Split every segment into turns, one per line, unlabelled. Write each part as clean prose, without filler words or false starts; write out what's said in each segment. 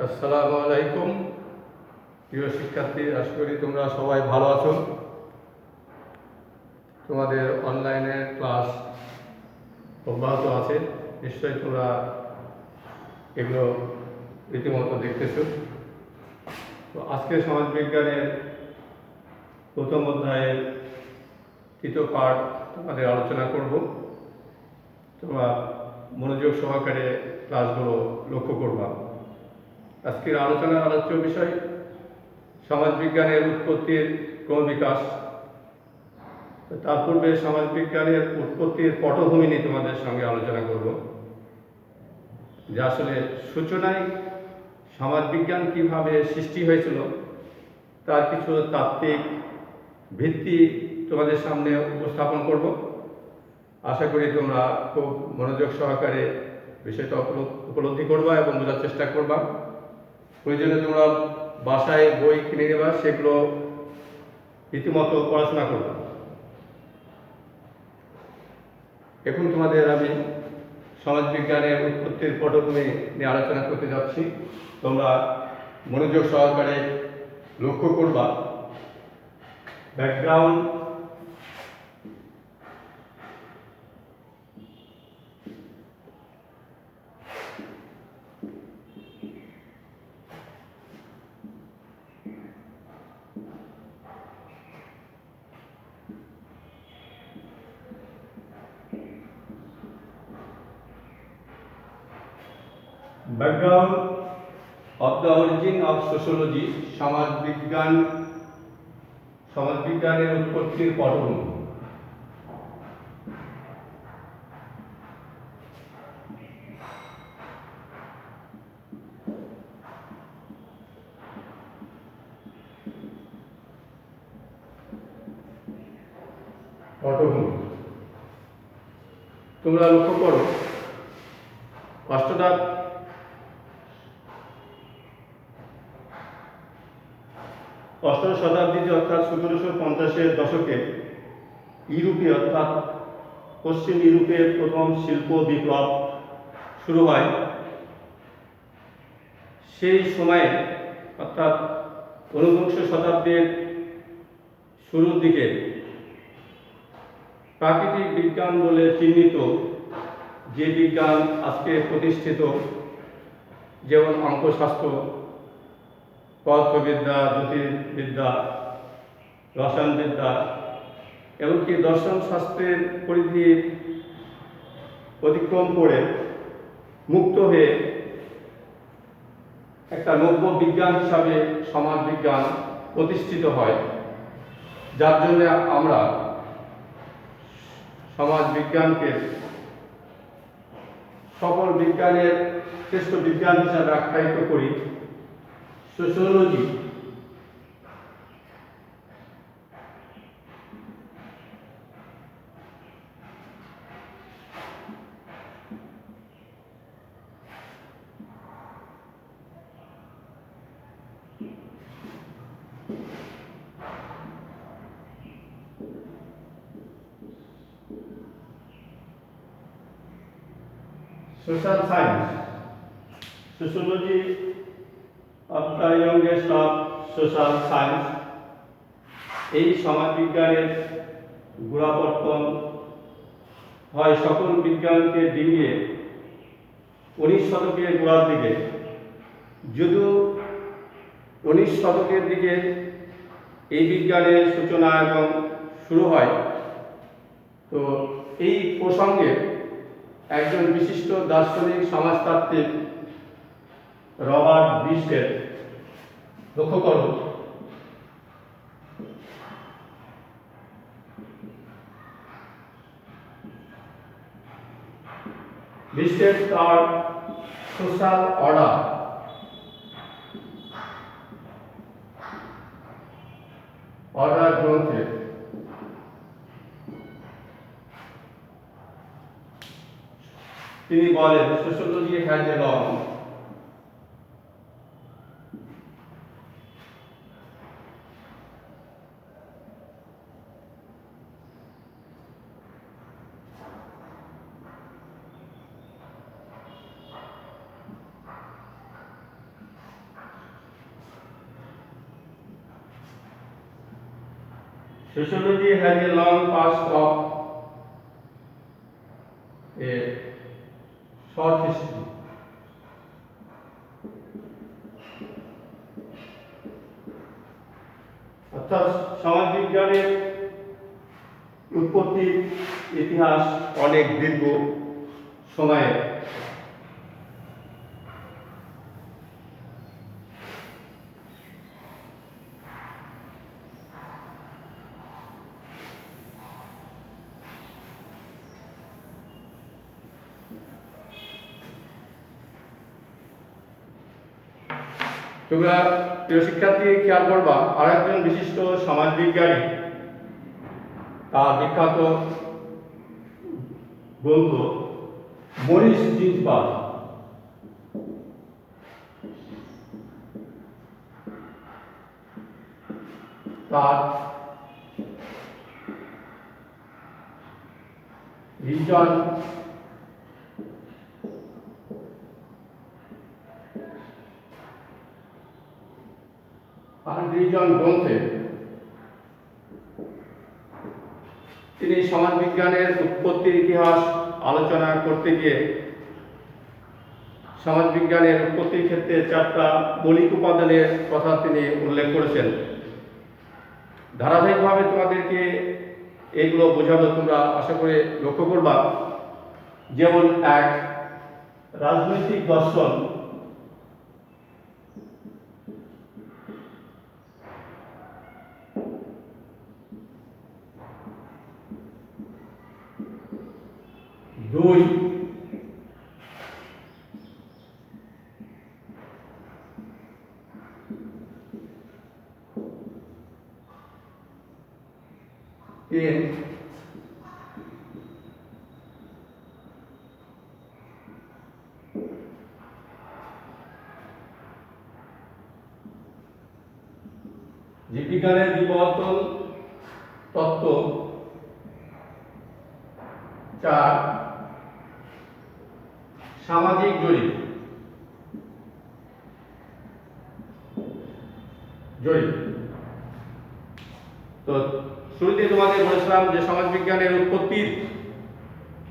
আসসালামু আলাইকুম প্রিয় শিক্ষার্থী, আশা করি তোমরা সবাই ভালো আছো। তোমাদের অনলাইনে ক্লাস অব্যাহত আছে, নিশ্চয়ই তোমরা এগুলো রীতিমতো দেখতেছো। তো আজকে সমাজবিজ্ঞানের প্রথম অধ্যায়ের তৃতীয় পাঠ তোমাদের আলোচনা করব। তোমরা মনোযোগ সহকারে ক্লাসগুলো লক্ষ্য করবা। আজকের আলোচনার আলোচ্য বিষয় সমাজবিজ্ঞানের উৎপত্তির ক্রমবিকাশ। তার পূর্বে সমাজবিজ্ঞানের উৎপত্তির পটভূমি নিয়ে তোমাদের সঙ্গে আলোচনা করব, যে আসলে সূচনায় সমাজবিজ্ঞান কিভাবে সৃষ্টি হয়েছিল তার কিছু তাত্ত্বিক ভিত্তি তোমাদের সামনে উপস্থাপন করব। আশা করি তোমরা খুব মনোযোগ সহকারে বিষয়টা উপলব্ধি করবা এবং বোঝার চেষ্টা করবা। প্রয়োজনে তোমরা বাসায় বই কিনে নেবা, সেগুলো রীতিমতো পড়াশোনা করবা। এখন তোমাদের আমি সমাজবিজ্ঞানের উৎপত্তির পটভূমি নিয়ে আলোচনা করতে যাচ্ছি। তোমরা মনোযোগ সহকারে লক্ষ্য করবা। Background of the origin of sociology, সমাজবিজ্ঞানের উৎপত্তির পটভূমি। তোমরা লক্ষ্য করো, অষ্টাদশ শতাব্দীতে অর্থাৎ 1750-এর দশকে ইউরোপে অর্থাৎ পশ্চিম ইউরোপের প্রথম শিল্প বিপ্লব শুরু হয়। সেই সময়ে অর্থাৎ 19শ শতাব্দীর শুরুর দিকে প্রাকৃতিক বিজ্ঞান বলে চিহ্নিত যে বিজ্ঞান আজকে প্রতিষ্ঠিত, যেমন অঙ্কশাস্ত্র, পদার্থবিদ্যা, জ্যোতির্বিদ্যা, রসায়নবিদ্যা, এমনকি দর্শন শাস্ত্রের পরিধি অতিক্রম করে মুক্ত হয়ে একটা নব্য বিজ্ঞান হিসাবে সমাজ বিজ্ঞান প্রতিষ্ঠিত হয়, যার জন্য আমরা সমাজ বিজ্ঞানকে সকল বিজ্ঞানের শ্রেষ্ঠ বিজ্ঞান হিসাবে আখ্যায়িত করি। Sociology social science, sociology of the youngest of social science। এই সমাজবিজ্ঞানের গোড়াপত্তন হয় সকল বিজ্ঞানকে ডিঙিয়ে 19 শতকের গোড়ার দিকে। যদিও 19 শতকের দিকে এই বিজ্ঞানের সূচনা এবং শুরু হয়, তো এই প্রসঙ্গে একজন বিশিষ্ট দার্শনিক সমাজতাত্ত্বিক রবার্ট ব্রিস্টের, লক্ষ্য করো, ব্রিস্টের তার সোশ্যাল অর্ডার গ্রন্থে তিনি বলেন, sociology has a long Sociology has a long past of a short history. অর্থাৎ সমাজবিজ্ঞানের উৎপত্তির ইতিহাস অনেক দীর্ঘ সময়ের। তোমরা প্রিয় শিক্ষার্থী খেয়াল করবা, আরেকজন বিশিষ্ট সমাজবিজ্ঞানী তার বিখ্যাত গ্রন্থ মরিস জিন্সবার্গ। তার রিজন গ্রন্থে তিনি সমাজবিজ্ঞানের উৎপত্তির ইতিহাস আলোচনা করতে গিয়ে সমাজবিজ্ঞানের উৎপত্তির ক্ষেত্রে 4টা মৌলিক উপাদানের কথা তিনি উল্লেখ করেছেন। ধারাবাহিকভাবে তোমাদেরকে এগুলো বোঝাবো, তোমরা আশা করে লক্ষ্য করবা। যেমন 1, রাজনৈতিক দর্শন। 2, জীববিজ্ঞানের বিবর্তন তত্ত্ব। 4, সামাজিক জরিপ। তো শুরুতে তোমাদের বলেছিলাম যে সমাজবিজ্ঞানের উৎপত্তির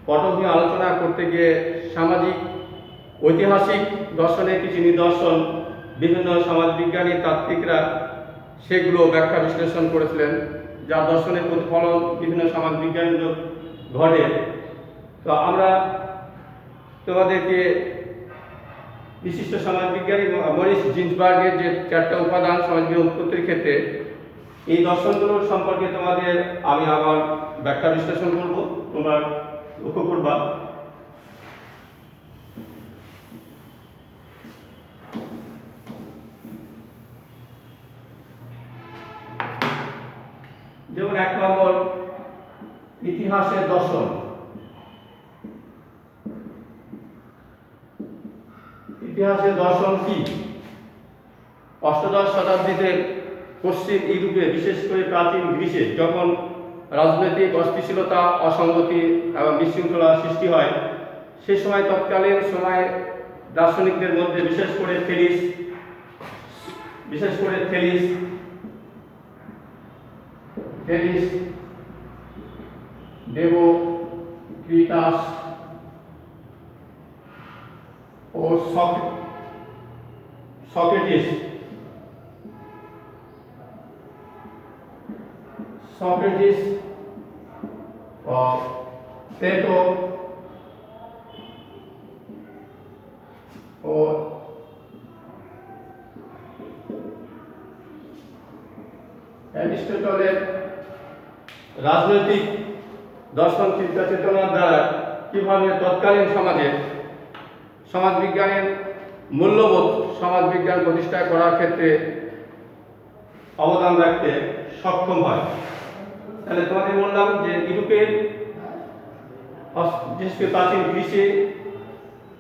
পটভূমি আলোচনা করতে গিয়ে সামাজিক ঐতিহাসিক দর্শনের কিছু নিদর্শন বিভিন্ন সমাজবিজ্ঞানী তাত্ত্বিকরা সেগুলো ব্যাখ্যা বিশ্লেষণ করেছিলেন, যার দর্শনের প্রতিফলন বিভিন্ন সমাজবিজ্ঞানের ঘটে। তো আমরা তোমাদেরকে বিশিষ্ট সমাজবিজ্ঞানী মরিস জিন্সবার্গের যে 4টা উপাদান সমাজবিজ্ঞান উৎপত্তির ক্ষেত্রে, এই দর্শনগুলোর সম্পর্কে তোমাদের আমি আবার ব্যাখ্যা বিশ্লেষণ করব, তোমরা লক্ষ্য করবা। যেমন 1 নম্বর, ইতিহাসের দর্শন। ইতিহাসের দর্শন কি? অষ্টাদশ শতাব্দীতে পশ্চিম ইউরোপে, বিশেষ করে প্রাচীন গ্রিসে যখন রাজনৈতিক অস্থিতিশীলতা, অসঙ্গতি এবং বিশৃঙ্খলার সৃষ্টি হয়, সে সময় তৎকালীন সময়ে দার্শনিকদের মধ্যে বিশেষ করে থেলিস, ডেমোক্রিটাস ও সক্রেটিস প্লেটো ও অ্যারিস্টটলের রাজনৈতিক দর্শন চিন্তা চেতনার দ্বারা কিভাবে তৎকালীন সমাজে সমাজবিজ্ঞানের মূল্যবোধ সমাজবিজ্ঞান প্রতিষ্ঠা করার ক্ষেত্রে অবদান রাখতে সক্ষম হয়। তাহলে তোমাদের বললাম যে ইউরোপের বিশেষ করে প্রাচীন গ্রিসে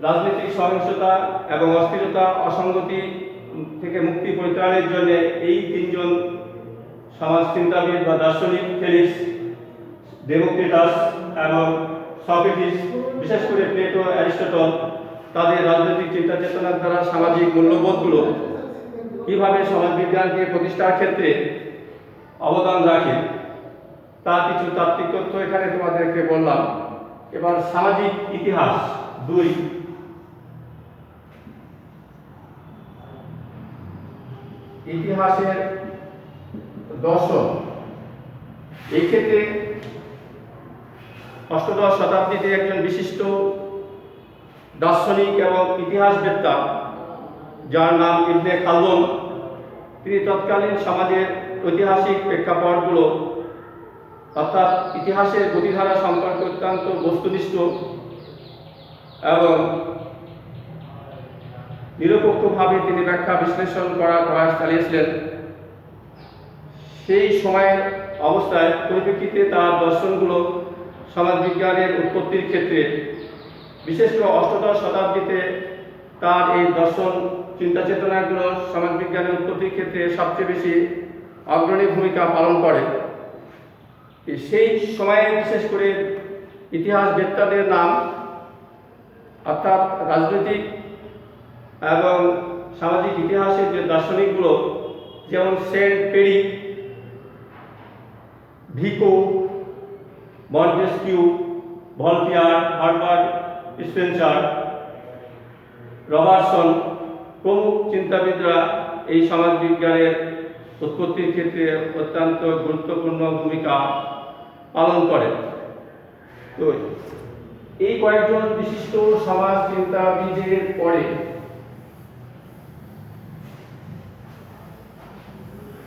রাজনৈতিক সহিংসতা এবং অস্থিরতা, অসঙ্গতি থেকে মুক্তি পরিত্রাণের জন্য এই 3জন সমাজ চিন্তাবিদ বা দার্শনিক, থেলিস, ডেমোক্রিটাস এবং সক্রেটিস, বিশেষ করে প্লেটো, অ্যারিস্টটল, তাদের রাজনৈতিক চিন্তা চেতনার দ্বারা সামাজিক মূল্যবোধগুলো কিভাবে সমাজবিজ্ঞানকে প্রতিষ্ঠার ক্ষেত্রে অবদান রাখে তার কিছু তাত্ত্বিক তথ্য এখানে তোমাদেরকে বললাম। এবার সামাজিক ইতিহাস 2, ইতিহাসের দর্শন। এই ক্ষেত্রে অষ্টাদশ শতাব্দীতে একজন বিশিষ্ট দার্শনিক এবং ইতিহাসবেত্তা, যার নাম ইবনে খালদুন, তিনি তৎকালীন সমাজের ঐতিহাসিক প্রেক্ষাপটগুলো অর্থাৎ ইতিহাসের গতিধারা সম্পর্কে অত্যন্ত বস্তুনিষ্ঠ এবং নিরপেক্ষভাবে তিনি ব্যাখ্যা বিশ্লেষণ করার প্রয়াস চালিয়েছিলেন। সেই সময়ের অবস্থায় পরিপ্রেক্ষিতে তার দর্শনগুলো সমাজবিজ্ঞানের উৎপত্তির ক্ষেত্রে, বিশেষ করে অষ্টাদশ শতাব্দীতে তার এই দর্শন চিন্তা চেতনাগুলো সমাজবিজ্ঞানের উৎপত্তির ক্ষেত্রে সবচেয়ে বেশি অগ্রণী ভূমিকা পালন করে। সেই সময়ে বিশেষ করে ইতিহাসবেত্তাদের নাম অর্থাৎ রাজনৈতিক এবং সামাজিক ইতিহাসের যে দার্শনিকগুলো, যেমন Saint Pierre, Vico, Montesquieu, Voltaire, Herbert Spencer, Robertson প্রমুখ চিন্তাবিদরা এই সমাজবিজ্ঞানের উৎপত্তির ক্ষেত্রে অত্যন্ত গুরুত্বপূর্ণ ভূমিকা পালন করে। তো এই কয়েকজন বিশিষ্ট সমাজ চিন্তাবিদের পরে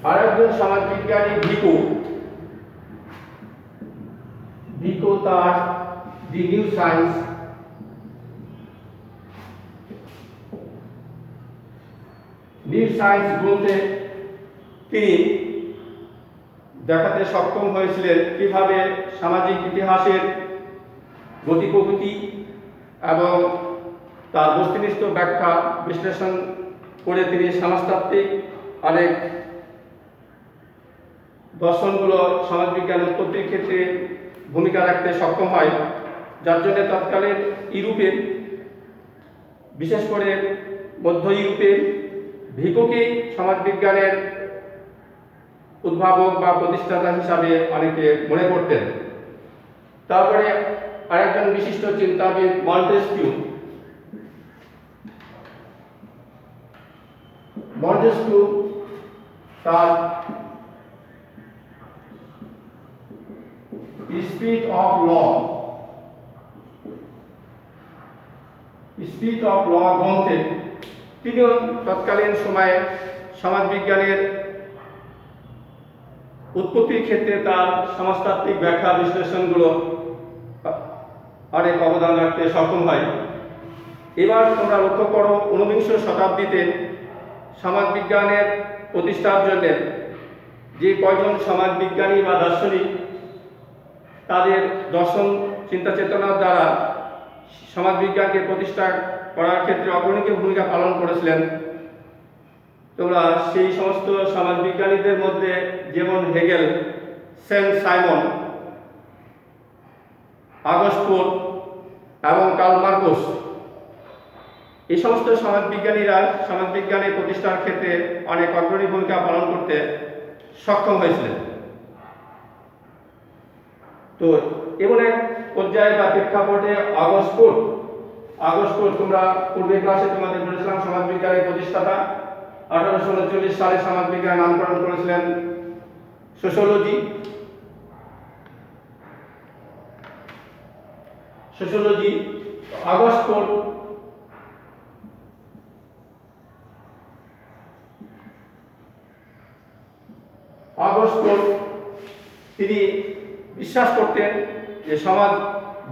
আরেকজন সমাজবিজ্ঞানী ভিকো তার দি নিউ সায়েন্স গ্রন্থে তিনি দেখাতে সক্ষম হয়েছিলেন কিভাবে সামাজিক ইতিহাসের গতি প্রকৃতি এবং তার বস্তুনিষ্ঠ ব্যাখ্যা বিশ্লেষণ করে তিনি সমাজতাত্ত্বিক অনেক দর্শনগুলো সমাজবিজ্ঞান উৎপত্তির ক্ষেত্রে ভূমিকা রাখতে সক্ষম হয়, যার জন্য তৎকালীন ইউরোপে, বিশেষ করে মধ্য ইউরোপে ভিকোকে সমাজবিজ্ঞানের উদ্ভাবক বা প্রতিষ্ঠাতা হিসাবে অনেকে মনে করতেন। তারপরে আরেকজন বিশিষ্ট চিন্তাবিদ মন্টেস্কিউ তার স্পিরিট অফ ল গ্রন্থে তিনিও তৎকালীন সময়ে সমাজবিজ্ঞানের উৎপত্তির ক্ষেত্রে তার সমাজতাত্ত্বিক ব্যাখ্যা বিশ্লেষণগুলো অনেক অবদান রাখতে সক্ষম হয়। এবার তোমরা লক্ষ্য করো, ঊনবিংশ শতাব্দীতে সমাজবিজ্ঞানের প্রতিষ্ঠার জন্য যে কয়জন সমাজবিজ্ঞানী বা দার্শনিক তাদের দর্শন চিন্তা চেতনার দ্বারা সমাজবিজ্ঞানকে প্রতিষ্ঠা করার ক্ষেত্রে অগ্রণী ভূমিকা পালন করেছিলেন, তোমরা সেই সমস্ত সমাজবিজ্ঞানীদের মধ্যে যেমন হেগেল, সেন্ট সাইমন, আগস্ট পোপ এবং কার্ল মার্কস, এই সমস্ত সমাজবিজ্ঞানীরা সমাজবিজ্ঞানের প্রতিষ্ঠার ক্ষেত্রে অনেক অগ্রণী ভূমিকা পালন করতে সক্ষম হয়েছিলেন। তো এমন এক পর্যায়ে বা প্রেক্ষাপটে আগস্ট পোপ তোমরা পূর্বে ক্লাসে তোমাদের বলেছিলাম সমাজবিজ্ঞানের প্রতিষ্ঠাতা। 1839 সালে সমাজবিজ্ঞান নামকরণ করেছিলেন সোশিওলজি। আগস্ট পোপ তিনি বিশ্বাস করতেন যে সমাজ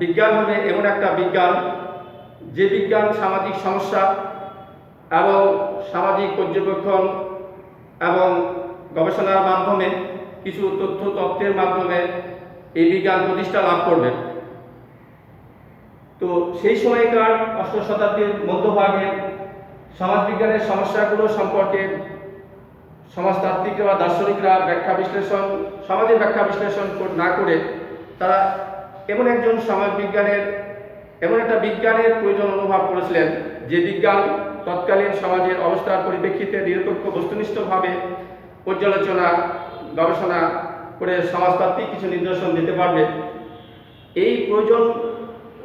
বিজ্ঞান হবে এমন একটা বিজ্ঞান, যে বিজ্ঞান সামাজিক সমস্যা এবং সামাজিক পর্যবেক্ষণ এবং গবেষণার মাধ্যমে কিছু তথ্যের মাধ্যমে এই বিজ্ঞান প্রতিষ্ঠা লাভ করবে। তো সেই সময়কার অষ্টম শতাব্দীর মধ্যভাগে সমাজবিজ্ঞানের সমস্যাগুলো সম্পর্কে সমাজতাত্ত্বিকরা বা দার্শনিকরা সমাজের ব্যাখ্যা বিশ্লেষণ না করে তারা এমন একটা বিজ্ঞানের প্রয়োজন অনুভব করেছিলেন, যে বিজ্ঞান তৎকালীন সমাজের অবস্থার পরিপ্রেক্ষিতে নিরপেক্ষ বস্তুনিষ্ঠভাবে পর্যালোচনা, গবেষণা করে সমাজতাত্ত্বিক কিছু নিদর্শন দিতে পারবে। এই প্রয়োজন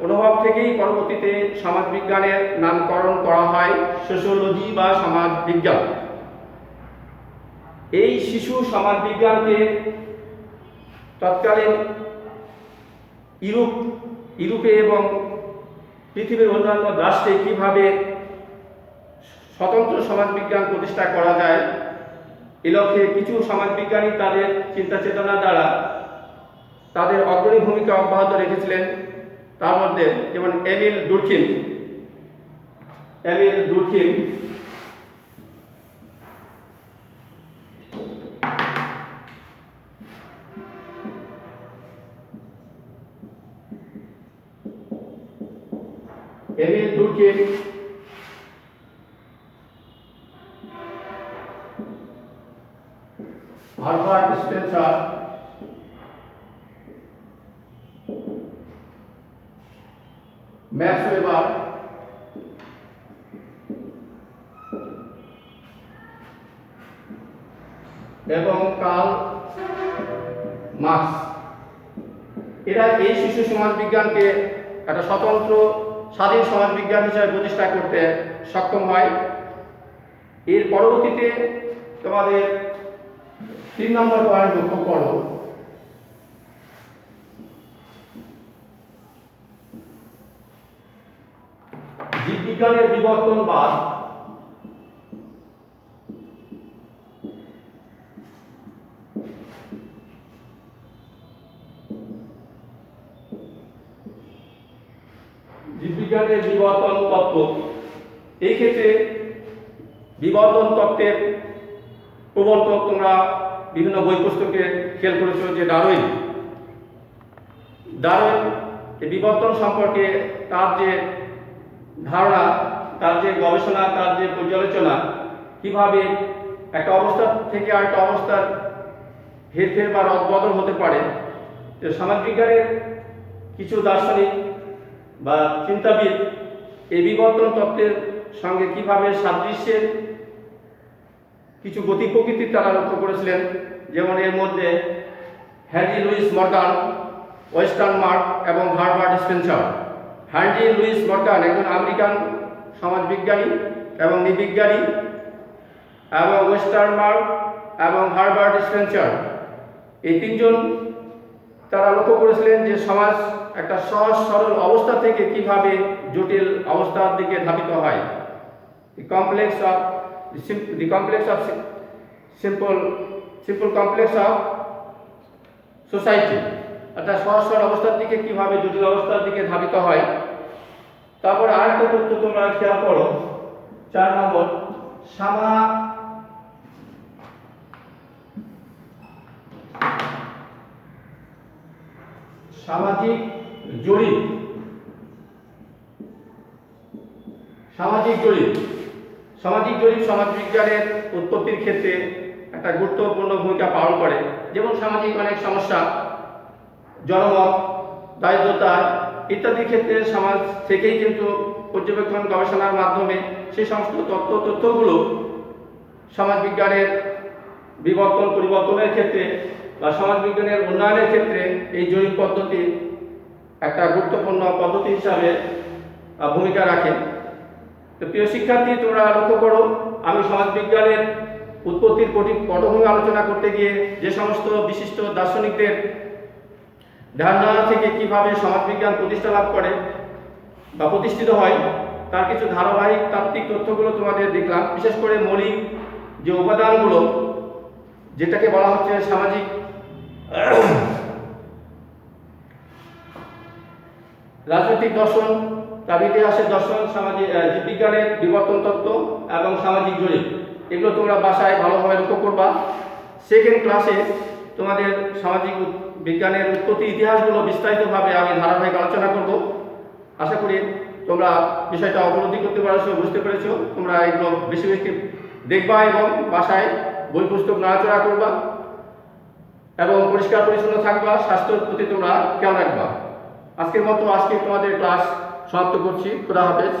অনুভব থেকেই পরবর্তীতে সমাজবিজ্ঞানের নামকরণ করা হয় সোশিওলজি বা সমাজ বিজ্ঞান। এই শিশু সমাজবিজ্ঞানকে তৎকালীন ইউরোপে এবং পৃথিবীর অন্যান্য রাষ্ট্রে কীভাবে স্বতন্ত্র সমাজবিজ্ঞান প্রতিষ্ঠা করা যায় এ লক্ষ্যে কিছু সমাজবিজ্ঞানী তাদের চিন্তা চেতনা দ্বারা তাদের অগ্রণী ভূমিকা অব্যাহত রেখেছিলেন। তার মধ্যে যেমন Emile Durkheim Herbert Spencer, Max Weber, এবং কার্ল মার্কস, এরা এই শিশু সমাজবিজ্ঞানকে একটা স্বতন্ত্র স্বাধীন সমাজবিজ্ঞান হিসেবে প্রতিষ্ঠা করতে সক্ষম হয়। এর পরবর্তীতে তোমাদের 3 নম্বর পয়েন্ট লক্ষ্য করো, জীববিজ্ঞানের বিবর্তনবাদ। জীববিজ্ঞানের বিবর্তন তত্ত্ব, এই ক্ষেত্রে বিবর্তন তত্ত্বের প্রবর্তক তোমরা বিভিন্ন বই পুস্তকে খেয়াল করেছো যে ডারউইন এই বিবর্তন সম্পর্কে তার যে ধারণা, তার যে গবেষণা, তার যে পর্যালোচনা, কিভাবে একটা অবস্থা থেকে আরেকটা অবস্থার হেরফের বা রদবদল হতে পারে, যে সমাজবিজ্ঞানের কিছু দার্শনিক বা চিন্তাবিদ এই বিবর্তন তত্ত্বের সঙ্গে কিভাবে সাদৃশ্যের কিছু গতি প্রকৃতি তারা লক্ষ্য করেছিলেন। যেমন এর মধ্যে Henry Lewis Morgan, Westermarck এবং Herbert Spencer. Henry Lewis Morgan একজন আমেরিকান সমাজবিজ্ঞানী এবং নৃবিজ্ঞানী, এবং ওয়েস্টার্ন মার্ক এবং হার্বার্ট স্পেন্সার এই তিনজন তারা লক্ষ্য করেছিলেন যে সমাজ একটা সহজ সরল অবস্থা থেকে কিভাবে জটিল অবস্থার দিকে ধাবিত হয়। The complex of simple complex of society, একটা সহজ সরল অবস্থার দিকে কিভাবে জটিল অবস্থার দিকে ধাবিত হয়। তারপর আরেকটা তথ্য তোমরা খেয়াল করো, 4 নম্বর, সামাজিক জরিপ। সমাজবিজ্ঞানের উৎপত্তির ক্ষেত্রে একটা গুরুত্বপূর্ণ ভূমিকা পালন করে। যেমন সামাজিক অনেক সমস্যা, জনমত, দারিদ্রতা ইত্যাদি ক্ষেত্রে সমাজ থেকেই কিন্তু পর্যবেক্ষণ গবেষণার মাধ্যমে সেই সমস্ত তথ্যগুলো সমাজবিজ্ঞানের পরিবর্তনের ক্ষেত্রে বা সমাজবিজ্ঞানের উন্নয়নের ক্ষেত্রে এই জরিপ পদ্ধতি একটা গুরুত্বপূর্ণ পদ্ধতি হিসাবে ভূমিকা রাখে। তো প্রিয় শিক্ষার্থী, তোমরা লক্ষ্য করো, আমি সমাজবিজ্ঞানের উৎপত্তির পটভূমি আলোচনা করতে গিয়ে যে সমস্ত বিশিষ্ট দার্শনিকদের ধারণা থেকে কিভাবে সমাজবিজ্ঞান প্রতিষ্ঠা লাভ করে বা প্রতিষ্ঠিত হয় তার কিছু ধারাবাহিক তাত্ত্বিক তথ্যগুলো তোমাদের দেখলাম। বিশেষ করে মৌলিক যে উপাদানগুলো, যেটাকে বলা হচ্ছে সামাজিক রাজনৈতিক দর্শন, তার ইতিহাসের দর্শন, জীববিজ্ঞানের বিবর্তন তত্ত্ব এবং সামাজিক জরিপ, এগুলো তোমরা বাসায় ভালোভাবে লক্ষ্য করবা। সেকেন্ড ক্লাসে তোমাদের সামাজিক বিজ্ঞানের উৎপত্তি ইতিহাসগুলো বিস্তারিতভাবে আমি ধারাবাহিক আলোচনা করব। আশা করি তোমরা বিষয়টা উপলব্ধি করতে পারছো, বুঝতে পেরেছো। তোমরা এগুলো বেশি বেশি দেখবা এবং বাসায় বই পুস্তক নাড়াচড়া করবা এবং পরিষ্কার পরিচ্ছন্ন থাকবা, স্বাস্থ্যের প্রতি তোমরা খেয়াল রাখবা। আজকের মতো আজকে তোমাদের ক্লাস সমাপ্ত করছি। খোদা হাফেজ।